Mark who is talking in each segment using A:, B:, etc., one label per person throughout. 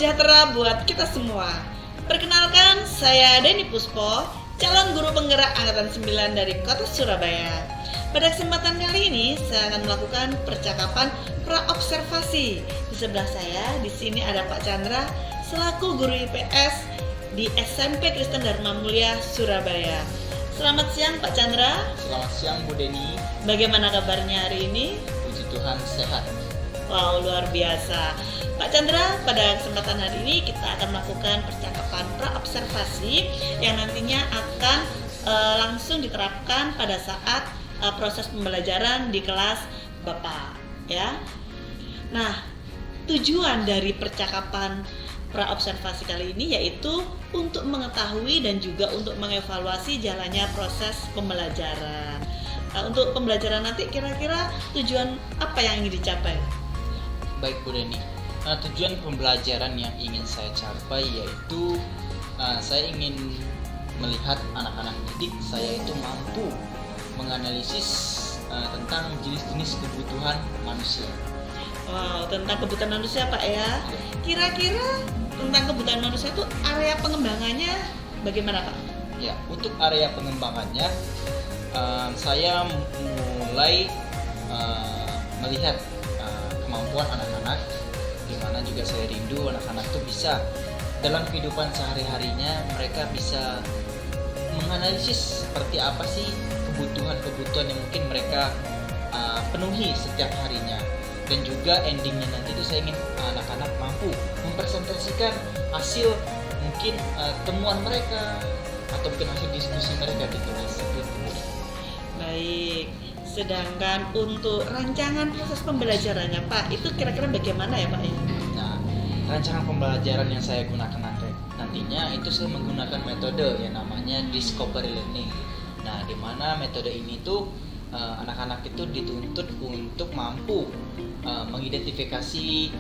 A: sejahtera buat kita semua. Perkenalkan, saya Denny Puspo, calon guru penggerak Angkatan 9 dari Kota Surabaya. Pada kesempatan kali ini, saya akan melakukan percakapan pra-observasi. Di sebelah saya, di sini ada Pak Chandra, selaku guru IPS di SMP Kristen Dharma Mulia, Surabaya. Selamat siang Pak Chandra.
B: Selamat siang Bu Denny.
A: Bagaimana kabarnya hari ini?
B: Puji Tuhan sehat.
A: Wow, luar biasa. Pak Chandra, pada kesempatan hari ini kita akan melakukan percakapan pra-observasi yang nantinya akan langsung diterapkan pada saat proses pembelajaran di kelas Bapak, ya. Nah, tujuan dari percakapan pra-observasi kali ini yaitu untuk mengetahui dan juga untuk mengevaluasi jalannya proses pembelajaran. Untuk pembelajaran nanti kira-kira tujuan apa yang ingin dicapai?
B: Baik Bu Denny, tujuan pembelajaran yang ingin saya capai yaitu saya ingin melihat anak-anak didik saya itu mampu menganalisis tentang jenis-jenis kebutuhan manusia.
A: Wow, tentang kebutuhan manusia Pak ya. Kira-kira tentang kebutuhan manusia itu area pengembangannya bagaimana Pak?
B: Ya, untuk area pengembangannya saya mulai melihat kemampuan anak-anak, di mana juga saya rindu anak-anak itu bisa dalam kehidupan sehari-harinya mereka bisa menganalisis seperti apa sih kebutuhan-kebutuhan yang mungkin mereka penuhi setiap harinya. Dan juga endingnya nanti itu saya ingin anak-anak mampu mempresentasikan hasil mungkin temuan mereka atau mungkin hasil diskusi mereka di kelas.
A: Baik, sedangkan untuk rancangan proses pembelajarannya Pak, itu kira-kira bagaimana ya Pak ya?
B: Nah, rancangan pembelajaran yang saya gunakan nantinya itu saya menggunakan metode yang namanya discovery learning. Nah, di mana metode ini tuh anak-anak itu dituntut untuk mampu mengidentifikasi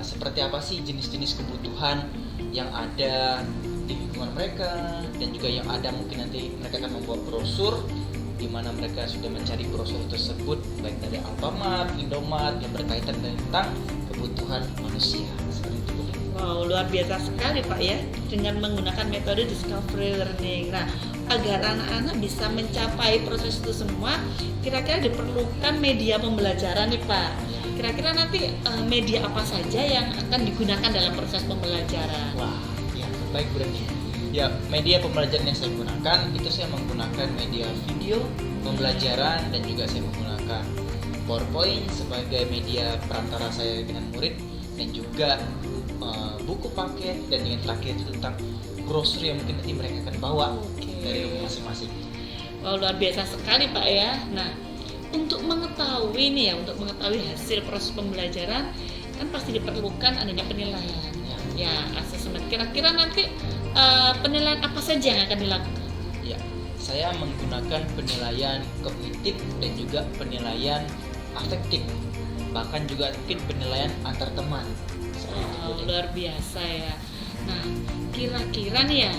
B: seperti apa sih jenis-jenis kebutuhan yang ada di lingkungan mereka, dan juga yang ada mungkin nanti mereka akan membuat brosur di mana mereka sudah mencari brosur tersebut baik dari Alfamart, Indomart yang berkaitan tentang kebutuhan manusia. Seperti itu.
A: Wow, luar biasa sekali Pak ya dengan menggunakan metode discovery learning. Nah, agar anak-anak bisa mencapai proses itu semua, kira-kira diperlukan media pembelajaran nih Pak. Kira-kira nanti media apa saja yang akan digunakan dalam proses pembelajaran?
B: Wah, ya baik berarti. Ya, media pembelajaran yang saya gunakan itu saya menggunakan media video pembelajaran dan juga saya menggunakan PowerPoint sebagai media perantara saya dengan murid, dan juga buku paket, dan yang terakhir itu tentang brosur yang mungkin nanti mereka akan bawa dari rumah masing-masing.
A: Wow, luar biasa sekali Pak ya. Nah, untuk mengetahui nih ya, untuk mengetahui hasil proses pembelajaran kan pasti diperlukan adanya penilaian. Ya, asesmen. Kira-kira nanti penilaian apa saja yang akan dilakukan?
B: Ya, saya menggunakan penilaian kognitif dan juga penilaian afektif, bahkan juga mungkin penilaian antar teman.
A: Luar biasa ya. Nah, kira-kira nih ya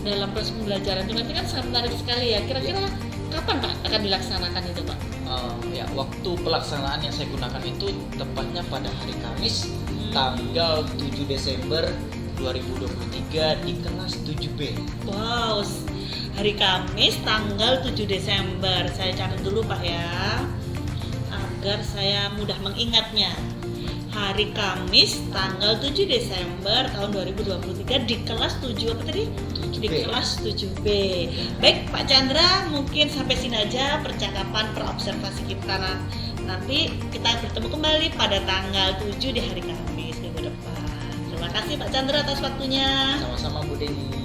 A: dalam proses pembelajaran itu nanti kan sangat menarik sekali ya. Kira-kira kapan Pak akan dilaksanakan itu Pak?
B: Ya, waktu pelaksanaan yang saya gunakan itu tepatnya pada hari Kamis tanggal 7 Desember 2023 di kelas 7B.
A: Wow, hari Kamis tanggal 7 Desember. Saya catat dulu Pak ya, agar saya mudah mengingatnya. Hari Kamis tanggal 7 Desember tahun 2023 di kelas 7 apa tadi?
B: 7B.
A: Di kelas 7B. Baik Pak Chandra, mungkin sampai sini aja percakapan pra-observasi kita. Nanti kita bertemu kembali pada tanggal 7 di hari Kamis minggu depan. Terima kasih Pak Chandra atas waktunya.
B: Sama-sama Bu Denny.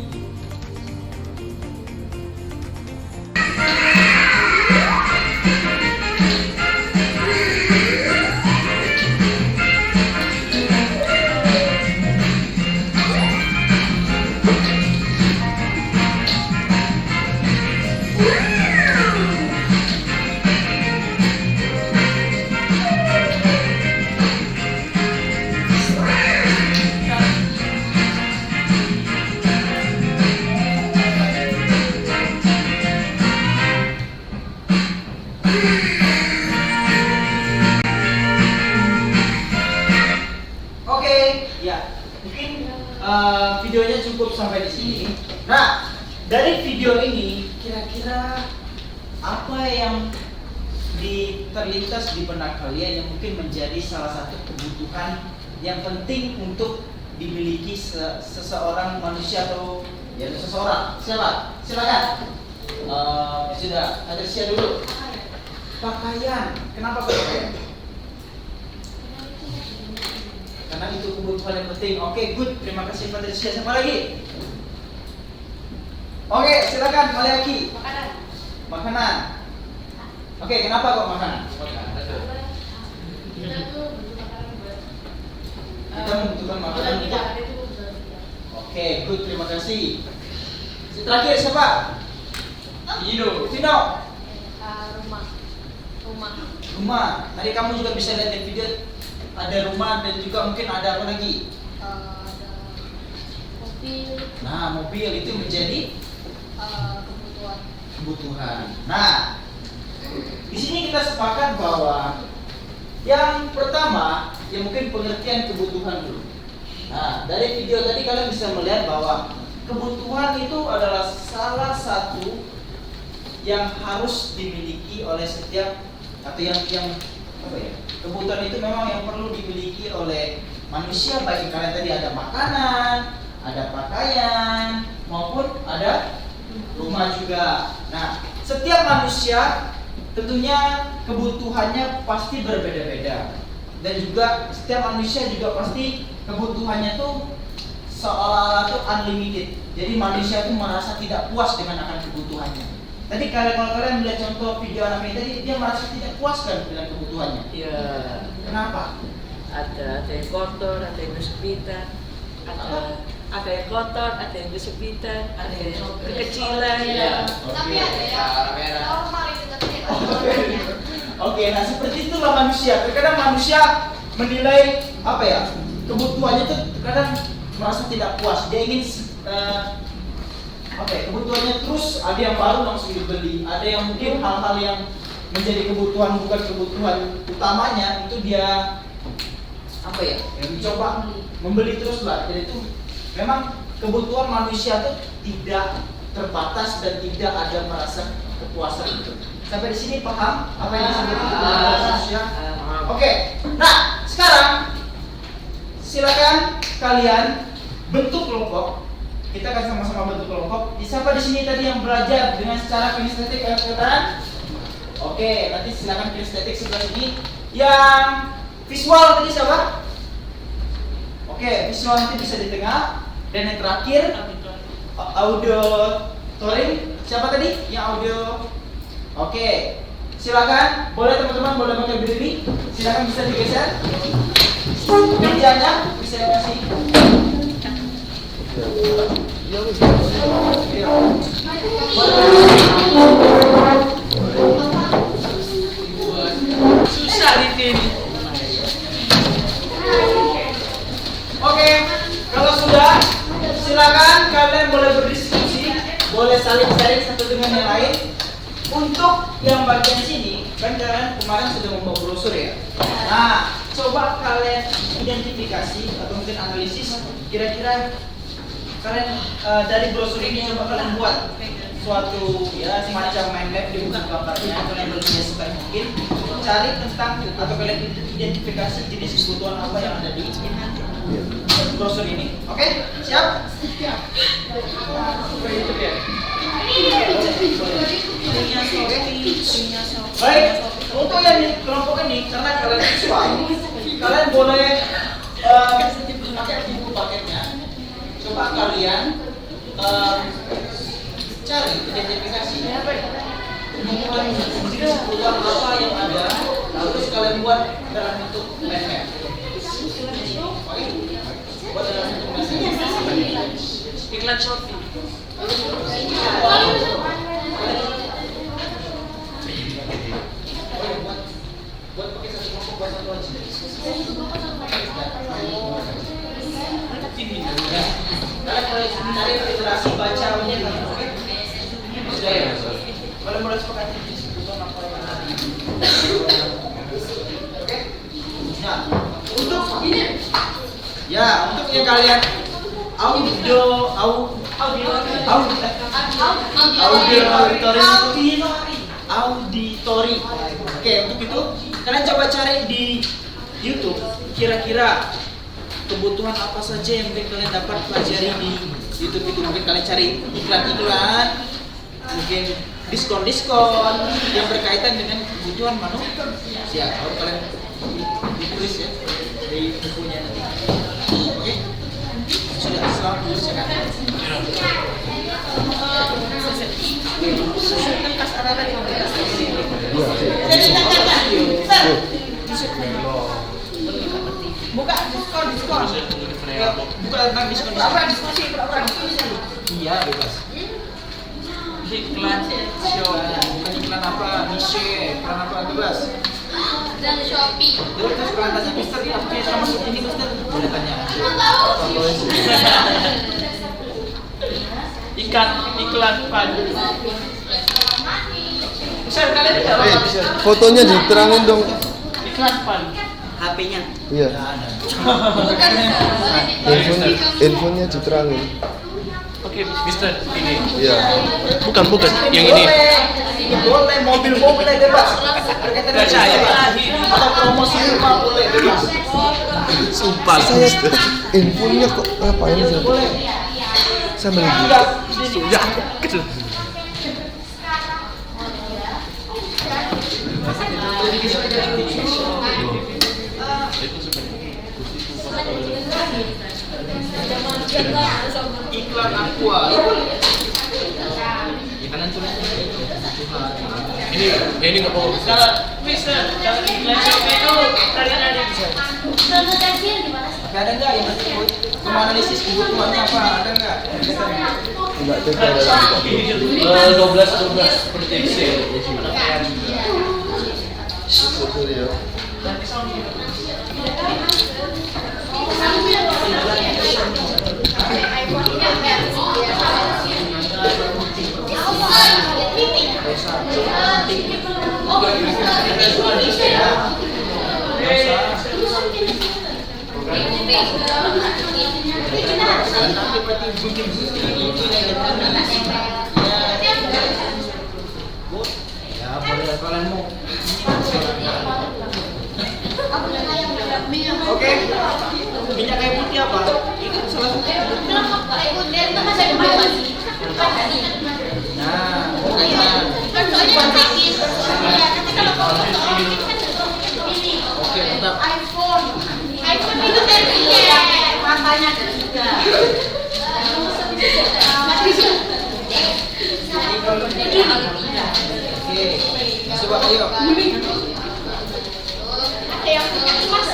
B: dari video ini kira-kira apa yang terlintas di benak kalian yang mungkin menjadi salah satu kebutuhan yang penting untuk dimiliki seseorang manusia atau ya seseorang? Silakan. Sudah, Patricia dulu. Pakaian. Kenapa pakaian? Karena itu kebutuhan yang penting. Oke, good. Terima kasih Patricia. Siapa lagi? Oke, silakan Maliaki. Makanan. Oke, kenapa kok makanan? Kita membutuhkan makanan untuk. Oke, good. Terima kasih. Terakhir siapa? Vino. Rumah. Tadi kamu juga bisa lihat di video ada rumah dan juga mungkin ada apa lagi?
C: Ada mobil.
B: Nah, mobil itu menjadi kebutuhan. Nah, di sini kita sepakat bahwa yang pertama, ya mungkin pengertian kebutuhan dulu. Nah, dari video tadi kalian bisa melihat bahwa kebutuhan itu adalah salah satu yang harus dimiliki oleh setiap atau yang apa ya? Kebutuhan itu memang yang perlu dimiliki oleh manusia, baik kalian tadi ada makanan, ada pakaian, maupun ada rumah juga. Nah, setiap manusia tentunya kebutuhannya pasti berbeda-beda. Dan juga setiap manusia juga pasti kebutuhannya tuh seolah-olah tuh unlimited. Jadi manusia tuh merasa tidak puas dengan akan kebutuhannya. Tadi kalau kalian melihat contoh video anak ini tadi, dia merasa tidak puas kan dengan kebutuhannya.
D: Iya.
B: Kenapa?
D: Ada yang kotor, ada yang kesempitan, ada yang kotor, ada yang kesempitan, ada yang kekecilan.
B: Iya.
C: Tapi ada yang normal itu tapi
B: Oke, nah seperti itulah manusia. Terkadang manusia menilai apa ya, kebutuhannya itu terkadang merasa tidak puas. Dia ingin apa ya, kebutuhannya terus ada yang baru langsung dibeli. Ada yang mungkin hal-hal yang menjadi kebutuhan bukan kebutuhan utamanya itu dia apa ya, yang mencoba membeli terus lah. Jadi itu memang kebutuhan manusia itu tidak terbatas dan tidak ada merasa kepuasan gitu. Sampai di sini paham apa yang disebut kebutuhan manusia? Oke. Nah, sekarang silakan kalian bentuk kelompok. Kita akan sama-sama bentuk kelompok. Siapa di sini tadi yang belajar dengan secara kinestetik kanan? Oke, nanti silakan kinestetik sebelah sini. Yang visual tadi siapa? Oke, visual nanti bisa di tengah. Dan yang terakhir auditory. Siapa tadi? Yang audio. Oke, silakan. Boleh teman-teman boleh pakai berdiri. Silakan bisa digeser. Mejanya bisa kasih.
D: Susah di sini.
B: Oke, kalau sudah, silakan kalian boleh berdiskusi, boleh saling sharing satu dengan yang lain. Untuk yang bagian sini, kan kalian kemarin sudah membawa brosur ya. Nah, coba kalian identifikasi atau mungkin analisis kira-kira kalian dari brosur ini coba kalian buat suatu ya semacam mind map, dibuka gambarnya, kalian berpikir sebaik mungkin cari tentang atau kalian identifikasi jenis kebutuhan apa yang ada di brosur ini. Oke, siap? Siap. Baik, untuk yang di kelompok ini karena kalian visual, kalian boleh pakai buku paketnya. Coba kalian cari identifikasi kebutuhan apa yang ada, lalu kalian buat dalam bentuk mind map. Oke, buat dalam bentuk mind map.
D: Iklan Shopee.
B: Buat pakai satu kelompok buat satu aja. Ya. Kalian mulai cari literasi bacanya, oke? Sudah ya. Kalian mulai sepakati kebutuhan apa yang ada. Oke? Nah, untuk ini, ya untuk yang kalian audio Auditori. Oke, untuk itu kalian coba cari di YouTube kira-kira kebutuhan apa saja yang mungkin kalian dapat pelajari di YouTube itu. Mungkin kalian cari iklan-iklan, mungkin diskon-diskon yang berkaitan dengan kebutuhan manusia. Kalau kalian ditulis ya di bukunya nanti. Oke, sudah selamat mengerjakan.
A: Buka diskon.
B: Buka tentang diskon. Iya, bebas. Iklan show, bukan iklan apa, niche, iklan apa, bebas.
C: Dan Shopee.
B: Terus kalian tanya, Mister, ini apa yang sama seperti ini, Mister? Boleh tanya.
E: Iklan pagi. Mister, kalian tidak
F: Fotonya diterangin dong.
E: iklan pagi.
A: HP-nya.
F: Iya. Handphonenya diterangin.
E: Oke, Mister, ini.
F: Iya.
E: Bukan, yang ini.
B: Boleh, mobil-mobil bebas. Berkaitan dengan
E: saya.
B: atau promosi rumah boleh bebas.
E: Sumpah.
F: Saya handphonenya kok ngapain sih?
B: Boleh.
F: Saya beli.
E: Ya, kecil.
B: Iklan aqua. Ya kalian tulis
E: Ini nggak mau. Kalau Mister, kalau iklan Shopee itu kalian ada bisa.
B: tapi ada nggak yang nanti menganalisis kebutuhannya apa? Ada nggak?
F: Enggak ada dalam.
E: 12 seperti Excel.
F: Betul ya.
B: Ya boleh kalian mau. Oke, minyak kayu putih apa? Itu salah satu. Nah, berkaitan. Oke, tetap.
C: iPhone itu matanya juga.
B: Oke, coba ayo.
C: Ada yang mas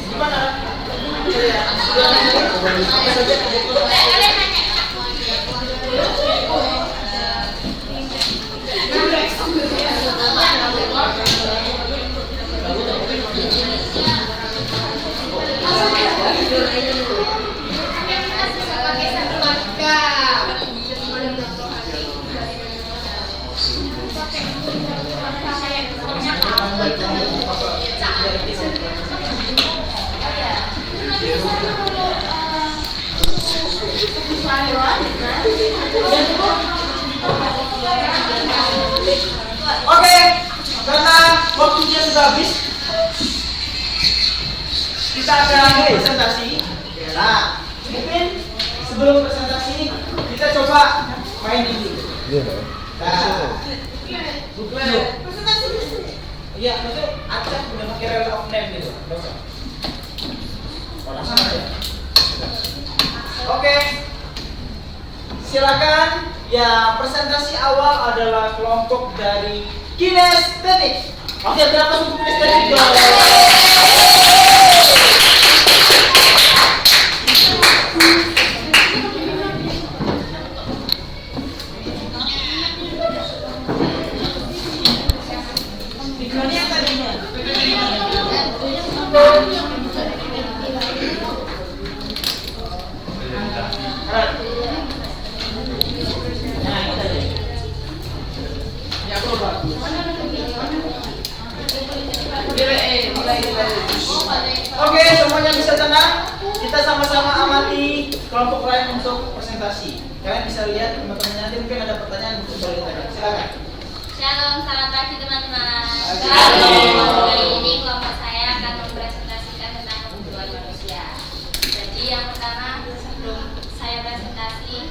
B: Gimana? Apa saja kebutuhan? Oke, karena waktunya sudah habis, kita akan presentasi. Nah, mungkin sebelum presentasi kita coba main dulu.
F: Iya.
B: Nah, iya, maksudnya acak udah pakai rel of name gitu. Oke, silakan. Ya, presentasi awal adalah kelompok dari kinestetik. Oke, berapa suku kinestetik dong? sama-sama amati kelompok lain untuk presentasi. Kalian bisa lihat teman-teman nanti mungkin ada pertanyaan untuk boleh tanya. Silakan.
C: Shalom, selamat pagi teman-teman.
B: Shalom.
C: Kali ini kelompok saya akan mempresentasikan tentang kebutuhan manusia. Jadi yang pertama, sebelum saya presentasi,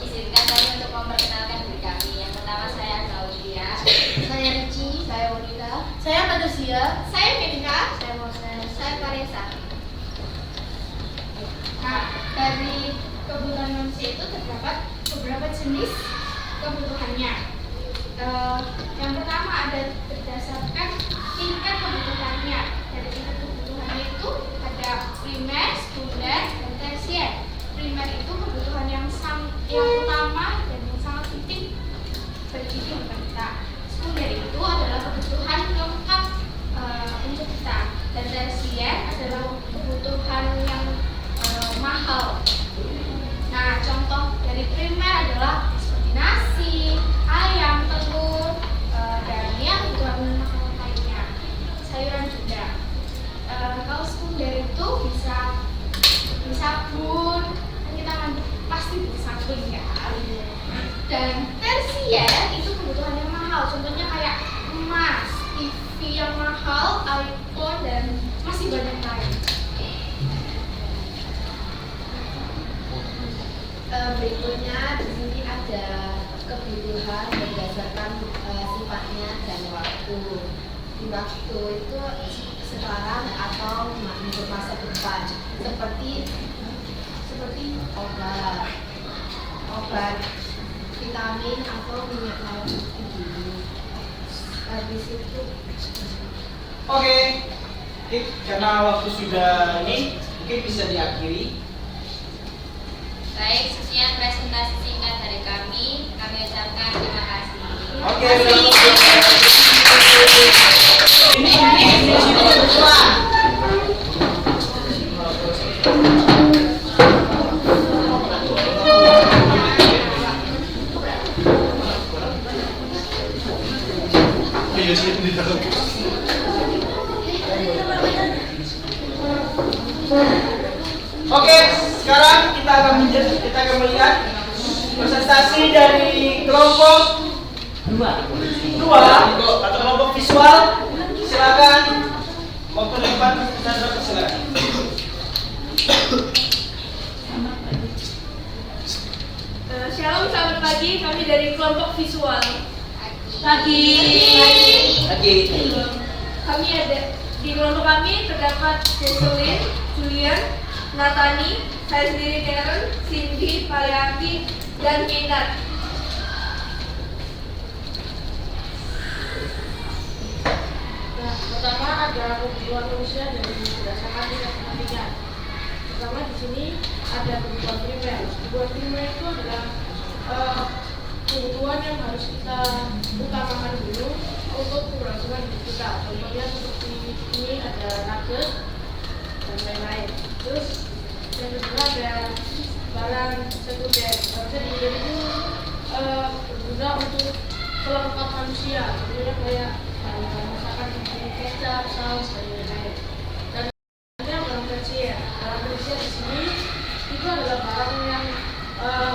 C: izinkan saya untuk memperkenalkan diri kami. Yang pertama saya Claudia. Saya Ricci. Saya Wanita. Saya Patricia. Saya Menika. Saya Moses. Saya Paresa. Nah, dari kebutuhan manusia itu terdapat beberapa jenis kebutuhannya. Yang pertama ada berdasarkan tingkat kebutuhannya. Dari tingkat kebutuhannya itu ada primer, sekunder, dan tersier. Primer itu kebutuhan yang utama dan yang sangat penting bagi kehidupan kita. Sekunder itu adalah kebutuhan lengkap untuk kita. Dan tersier adalah kebutuhan yang mahal. Nah, contoh dari primer adalah seperti nasi, ayam, telur, dan ya kebutuhan makanan lainnya, sayuran juga. Kalau sekunder itu bisa sabun, kan kita pasti butuh sabun ya. Dan tersier itu kebutuhan yang mahal, contohnya kayak emas, TV yang mahal, iPhone, dan masih banyak lain.
G: Berikutnya di sini ada kebutuhan berdasarkan sifatnya dan waktu. Di waktu itu sekarang atau untuk masa depan, seperti obat, vitamin atau minyak laut itu. Habis itu
B: Oke, karena waktu sudah ini mungkin bisa diakhiri.
C: Baik, sekian presentasi singkat dari kami. Kami ucapkan terima kasih.
B: Oke, ini berdua. Oke, sekarang kita akan melihat presentasi dari kelompok dua atau kelompok visual. Silakan, waktu depan Chandra, silakan.
H: Shalom, selamat pagi. Kami dari kelompok visual.
A: Pagi.
H: Kami ada di kelompok kami terdapat Jocelyn, Julian, Natani, saya sendiri Darren, Cindy, Pariati, dan Kinar.
I: Nah, pertama ada kebutuhan manusia dari berdasarkan tingkat kepentingan. Pertama di sini ada kebutuhan primer. Kebutuhan primer itu adalah kebutuhan yang harus kita utamakan dulu untuk keberlangsungan hidup kita. Contohnya seperti ini ada nugget dan lain-lain. Terus yang kedua ada barang sekunder. Barang sekunder itu berguna untuk pelengkap manusia. Contohnya kayak misalkan kecap, saus, dan lain-lain. Dan yang barang tersier. Barang tersier di sini itu adalah barang yang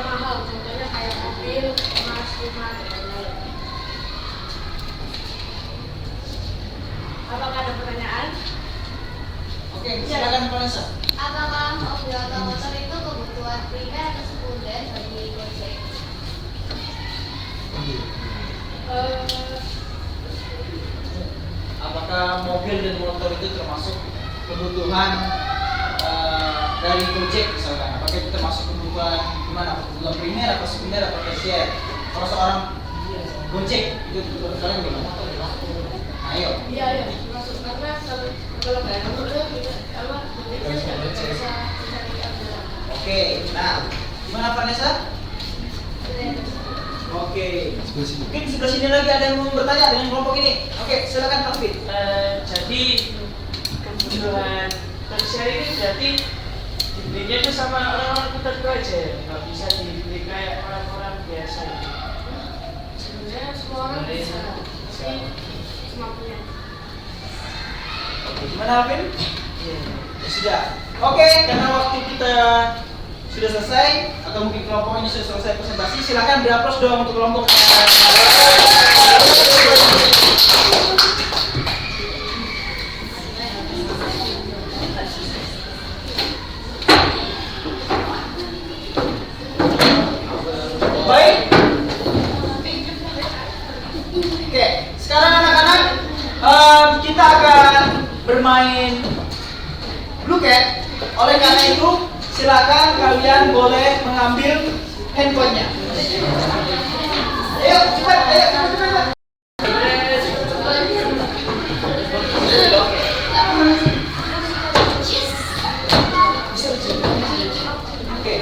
I: mahal. Contohnya kayak mobil, emas, rumah, dan lain-lain.
H: Apakah ada pertanyaan?
B: Oke, silakan Vanessa.
C: Apakah mobil atau motor itu kebutuhan primer atau sekunder bagi Gojek?
B: Apakah mobil dan motor itu termasuk kebutuhan dari Gojek misalkan? Apakah itu termasuk kebutuhan gimana? Kebutuhan primer atau sekunder atau tersier? Kalau seorang Gojek itu kebutuhan kalian gimana? Ayo.
I: Iya, masuk karena kalau nggak ada mobil, apa? Nggak bisa mencari apa.
B: Oke, nah gimana Vanessa? Oke, mungkin sebelah sini lagi ada yang mau bertanya dengan kelompok ini. Oke, silakan Pak Fit.
E: Jadi kebutuhan tersier ini berarti dibelinya itu sama orang-orang tertentu aja, nggak bisa dibeli kayak orang-orang biasa.
I: Sebenarnya semua orang bisa, tapi semampunya.
B: Oke, gimana Alvin? Sudah. Oke, karena waktu kita sudah selesai atau mungkin kelompok ini sudah selesai presentasi, silakan beri aplaus dong untuk kelompok. Baik. Oke, sekarang anak-anak kita akan bermain Blue Cat. Oleh karena itu, silakan kalian boleh mengambil handphonenya. Ayo, cepat, ayo, cepat. Oke.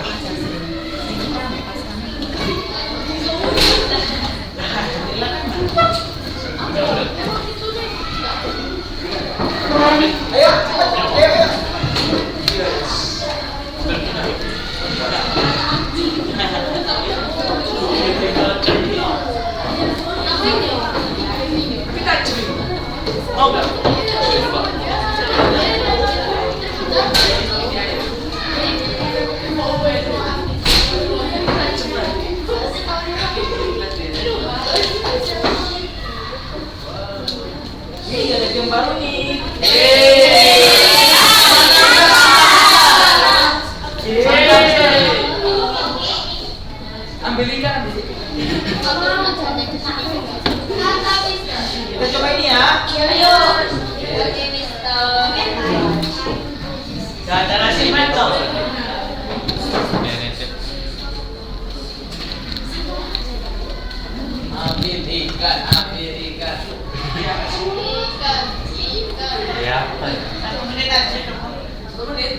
B: Ayo, cepat, ayo. Ada game baru nih. Ambil ikan, ambil ikan. Kita coba ini ya.
E: Ada nasi mantap.
B: Ambil ikan, ambil ikan.
E: Ya.
B: 1 menit aja. 1 menit.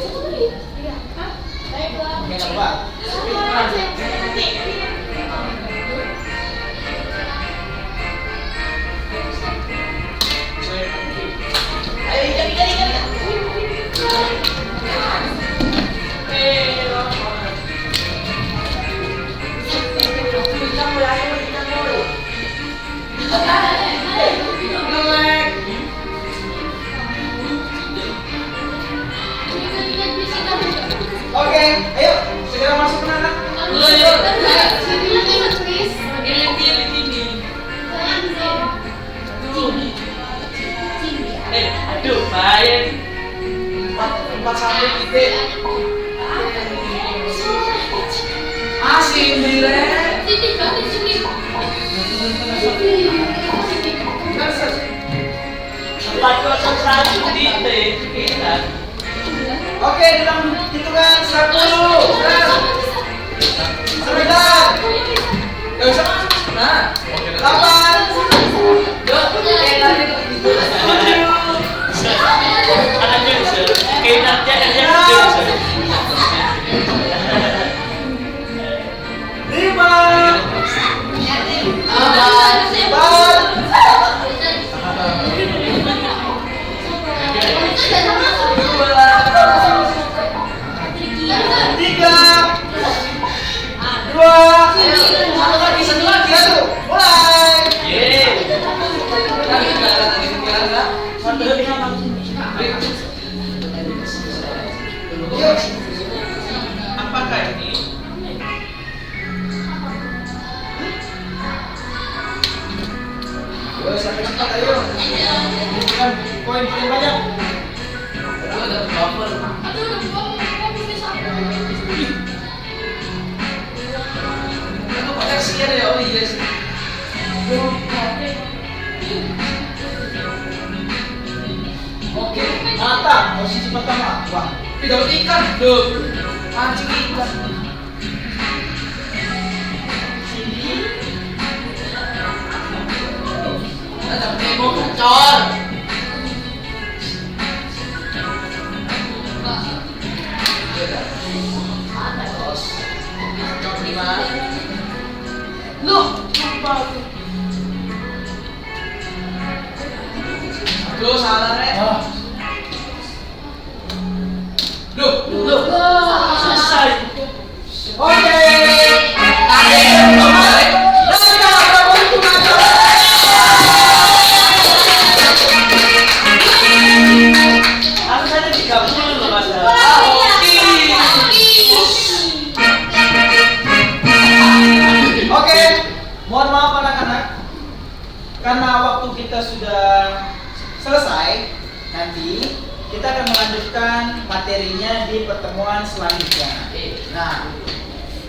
B: Oke, coba. Ayo, ikan. Oke, ayo segera masuk ke anak.
E: Aduh, bahaya nih.
B: 4 sampai titik. Asing direk.
E: Empat kosong satu titik.
B: Oke, dalam hitungan 10. Sebentar. Gak usah masuk. Nah, 8.
E: Apakah ini?
B: Sampai cepat ayo. Bukan poin paling banyak. Oke, mata posisi pertama. Wah, tidak ikan, tuh. Mancing ikan. Ada tembok kacor. Loh, aduh, salah rek. Loh. Selesai. Oke. Harus ada 30 loh, Mas. kita sudah selesai, nanti kita akan melanjutkan materinya di pertemuan selanjutnya. Nah,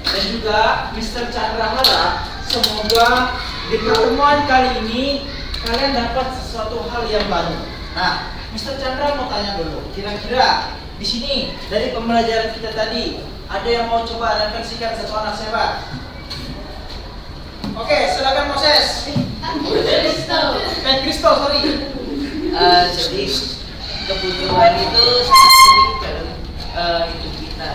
B: dan juga Mr. Chandra harap semoga di pertemuan kali ini kalian dapat sesuatu hal yang baru. Nah, Mr. Chandra mau tanya dulu, kira-kira di sini dari pembelajaran kita tadi ada yang mau coba refleksikan satu anak sebat? Oke, silakan Moses. Kristo, sorry.
D: Jadi kebutuhan itu sangat penting dalam hidup kita,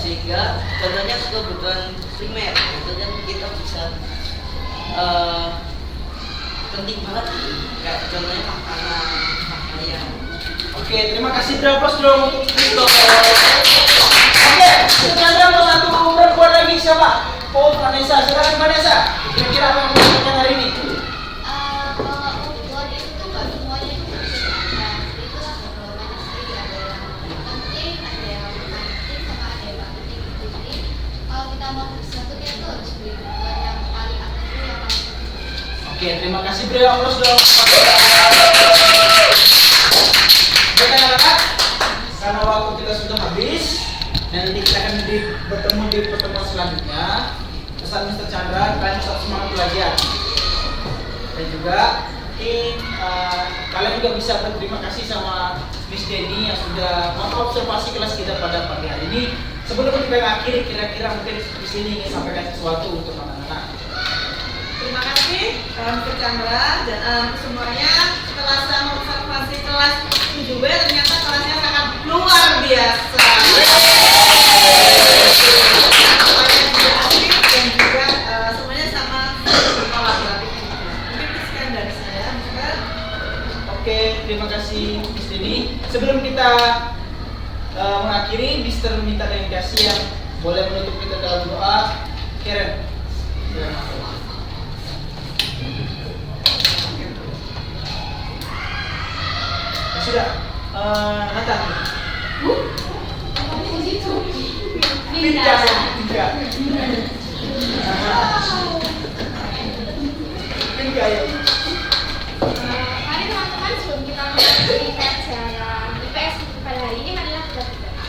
D: sehingga contohnya kebutuhan primer, contohnya kita bisa penting banget, kayak contohnya makanan, pakaian.
B: Oke, terima kasih. Berapa dong untuk Kristo. Oke, Chandra mau satu perempuan lagi siapa? Oh, Vanessa. Silakan Vanessa. Kira-kira apa yang mau dilakukan hari ini?
G: Kalau ukuran itu tuh nggak semuanya itu berbeda. Itulah banyak sekali ada yang penting, ada yang penting, sama ada yang nggak penting. Jadi kalau kita mau sesuatu kita tuh harus beli ukuran yang paling atas itu yang paling penting.
B: Oke, terima kasih. Beri aplaus dong. Oke, anak-anak, karena waktu kita sudah habis, nanti kita akan bertemu di pertemuan selanjutnya. Pesan Mr. Chandra, kalian tetap semangat belajar. Dan juga kalian juga bisa berterima kasih sama Miss Denny yang sudah mengobservasi kelas kita pada pagi hari ini. Sebelum kita akhiri, kira-kira mungkin Miss Denny ingin sampaikan sesuatu untuk anak-anak.
A: Terima kasih Mr. Chandra dan semuanya. Setelah saya mengobservasi kelas 7B, ternyata kelasnya sangat luar biasa. Semuanya juga aktif dan juga semuanya sama kolaboratif. Mungkin sekian dari saya, Mr.
B: Oke, terima kasih Miss Denny. Sebelum kita mengakhiri, Mister minta delegasi yang boleh menutup kita dalam doa. Karen. Sudah, Nathan. Tiga. Ya.
C: Mari teman-teman, sebelum kita mengakhiri pelajaran IPS pada hari ini, marilah kita berdoa.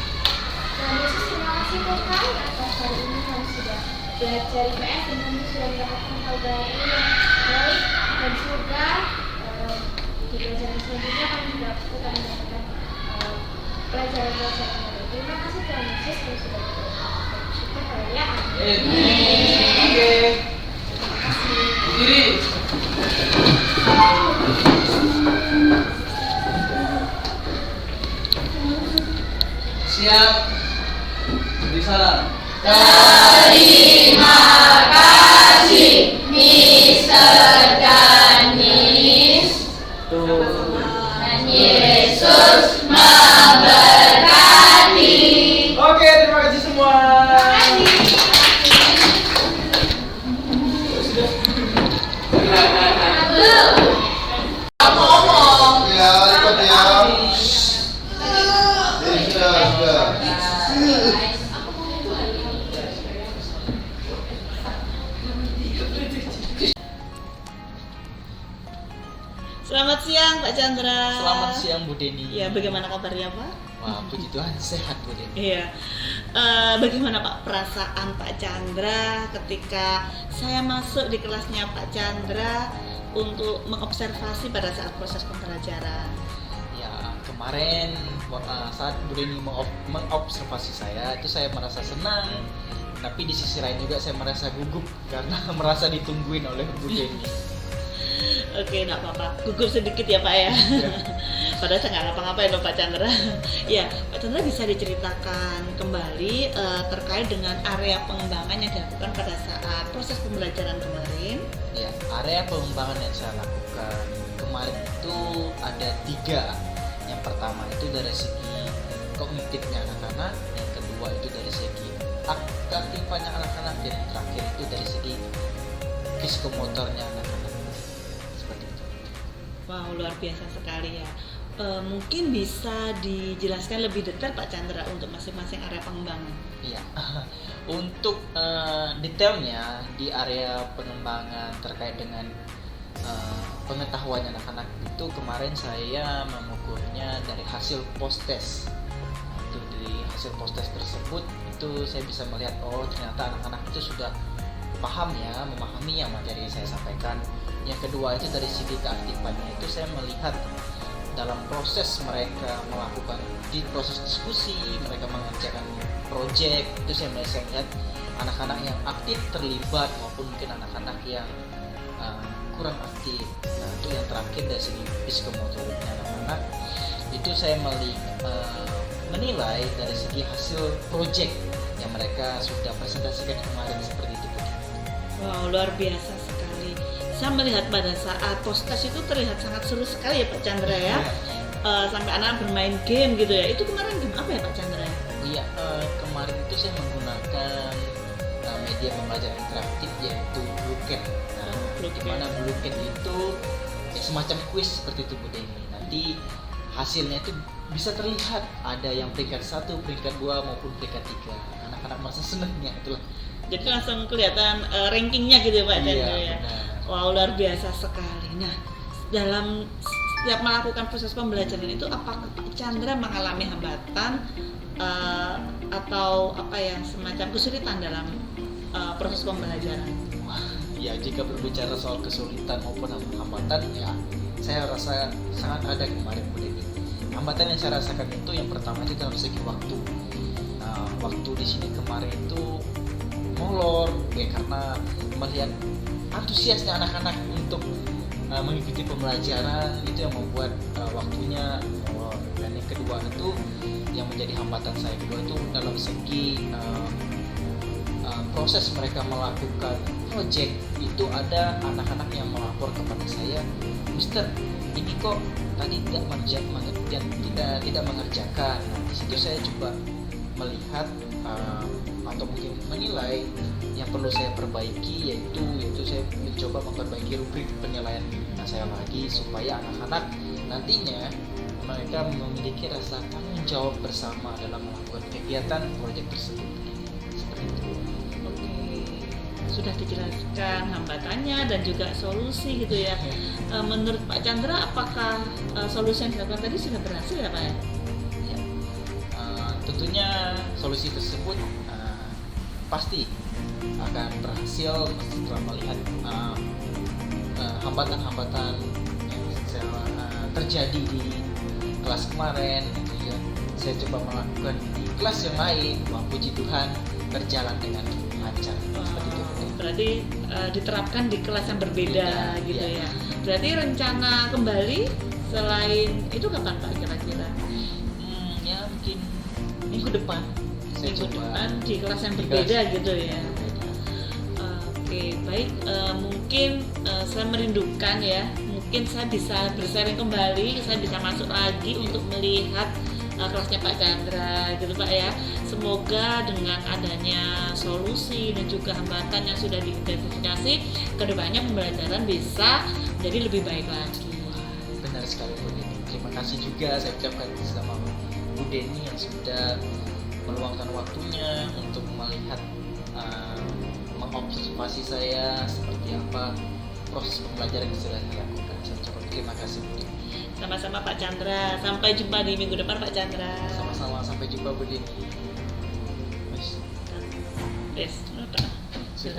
C: Tuhan Yesus, terima kasih Tuhan atas hari ini kami sudah belajar IPS dan kami sudah mendapatkan hal baru yang baik, dan semoga di pelajaran selanjutnya kami juga tetap mendapatkan pelajaran-pelajaran baru. Terima kasih Tuhan Yesus, kami sudah berdoa. Syukur haleluya.
B: Oke.
E: Berdiri. Siap. Beri salam.
H: Terima kasih, Mr. Danis. Dan Yesus memberkati.
B: Oke, terima kasih semua.
F: Ya, ikut ya. Sudah.
A: Selamat siang Pak Chandra.
B: Selamat siang Bu Denny.
A: Ya, bagaimana kabarnya Pak?
B: Wah, puji Tuhan sehat Bu Denny.
A: Iya. Bagaimana Pak perasaan Pak Chandra ketika saya masuk di kelasnya Pak Chandra untuk mengobservasi pada saat proses pembelajaran?
B: Ya, kemarin saat Bu Denny mengobservasi saya, itu saya merasa senang. Tapi di sisi lain juga saya merasa gugup karena merasa ditungguin oleh Bu Denny.
A: Oke, enggak apa-apa. Gugup sedikit ya Pak ya. Padahal saya nggak ngapa-ngapain loh Pak Chandra. Ya, Pak Chandra bisa diceritakan kembali terkait dengan area pengembangan yang dilakukan pada saat proses pembelajaran kemarin.
B: Ya, area pengembangan yang saya lakukan kemarin itu ada 3. Yang pertama itu dari segi kognitifnya anak-anak, yang kedua itu dari segi keaktifan anak-anak, dan yang terakhir itu dari segi psikomotornya anak-anak. Seperti itu.
A: Wow, luar biasa sekali ya. Mungkin bisa dijelaskan lebih detail Pak Chandra untuk masing-masing area pengembangan.
B: Iya. Untuk detailnya di area pengembangan terkait dengan pengetahuan anak-anak itu kemarin saya mengukurnya dari hasil post test. Itu dari hasil post test tersebut itu saya bisa melihat ternyata anak-anak itu sudah paham ya, memahami yang materi yang saya sampaikan. Yang kedua itu dari segi keaktifannya itu saya melihat dalam proses mereka melakukan di proses diskusi, mereka mengerjakan proyek, itu saya melihat anak-anak yang aktif terlibat maupun mungkin anak-anak yang kurang aktif. Nah, itu yang terakhir dari segi psikomotoriknya anak-anak itu saya menilai dari segi hasil proyek yang mereka sudah presentasikan kemarin seperti itu.
A: Wow, luar biasa sekali. Saya melihat pada saat post-test itu terlihat sangat seru sekali ya Pak Chandra ya. Sampai anak bermain game gitu ya. Itu kemarin game apa ya Pak Chandra?
B: Iya, kemarin itu saya menggunakan media pembelajaran interaktif yaitu Bluecat. Di mana Bluecat itu ya semacam kuis seperti itu Bu Deni. Nanti hasilnya itu bisa terlihat ada yang peringkat 1, peringkat 2 maupun peringkat 3. Anak-anak merasa senangnya itulah.
A: Jadi langsung kelihatan rankingnya gitu ya Pak Chandra ya.
B: Benar.
A: Wow, luar biasa sekali. Nah, dalam setiap melakukan proses pembelajaran itu apakah Pak Chandra mengalami hambatan atau apa ya semacam kesulitan dalam proses pembelajaran?
B: Ya, jika berbicara soal kesulitan maupun hambatan ya saya rasa sangat ada kemarin Bu Deni. Hambatan yang saya rasakan itu yang pertama itu dalam segi waktu. Nah, waktu di sini kemarin itu molor ya karena melihat antusiasnya anak-anak untuk mengikuti pembelajaran itu yang membuat waktunya molor. Dan yang kedua itu yang menjadi hambatan saya kedua itu dalam segi proses mereka melakukan project itu ada anak-anak yang melapor kepada saya, Mister, ini kok tadi tidak mengerjakan. Nah, di situ saya coba melihat atau mungkin menilai yang perlu saya perbaiki yaitu saya mencoba memperbaiki rubrik penilaian saya lagi supaya anak-anak nantinya mereka memiliki rasa tanggung jawab bersama dalam melakukan kegiatan proyek tersebut. Seperti itu.
A: Sudah dijelaskan hambatannya dan juga solusi gitu ya. Menurut Pak Chandra, apakah solusi yang dilakukan tadi sudah berhasil ya Pak ya?
B: Ya. Tentunya solusi tersebut pasti akan berhasil setelah melihat hambatan-hambatan yang terjadi di kelas kemarin. Ya. Saya coba melakukan di kelas yang lain, puji Tuhan berjalan dengan lancar.
A: Berarti diterapkan di kelas yang berbeda gitu ya. Berarti rencana kembali selain itu kapan Pak kira-kira?
B: Ya mungkin minggu depan.
A: Minggu depan di kelas yang berbeda gitu ya. Oke, baik. Mungkin saya merindukan ya. Mungkin saya bisa bersharing kembali, saya bisa masuk lagi untuk melihat kelasnya Pak Chandra gitu Pak ya. Semoga dengan adanya solusi dan juga hambatan yang sudah diidentifikasi, kedepannya pembelajaran bisa jadi lebih baik lagi.
B: Benar sekali Bu Deni. Terima kasih juga saya ucapkan sama Bu Deni yang sudah meluangkan waktunya untuk melihat mengobservasi saya seperti apa proses pembelajaran yang sudah saya lakukan. Saya ucapkan terima kasih Bu Deni.
A: Sama-sama Pak Chandra. Sampai jumpa di minggu depan Pak Chandra.
B: Sama-sama, sampai jumpa Bu Deni.
A: Yes.
B: Sudah.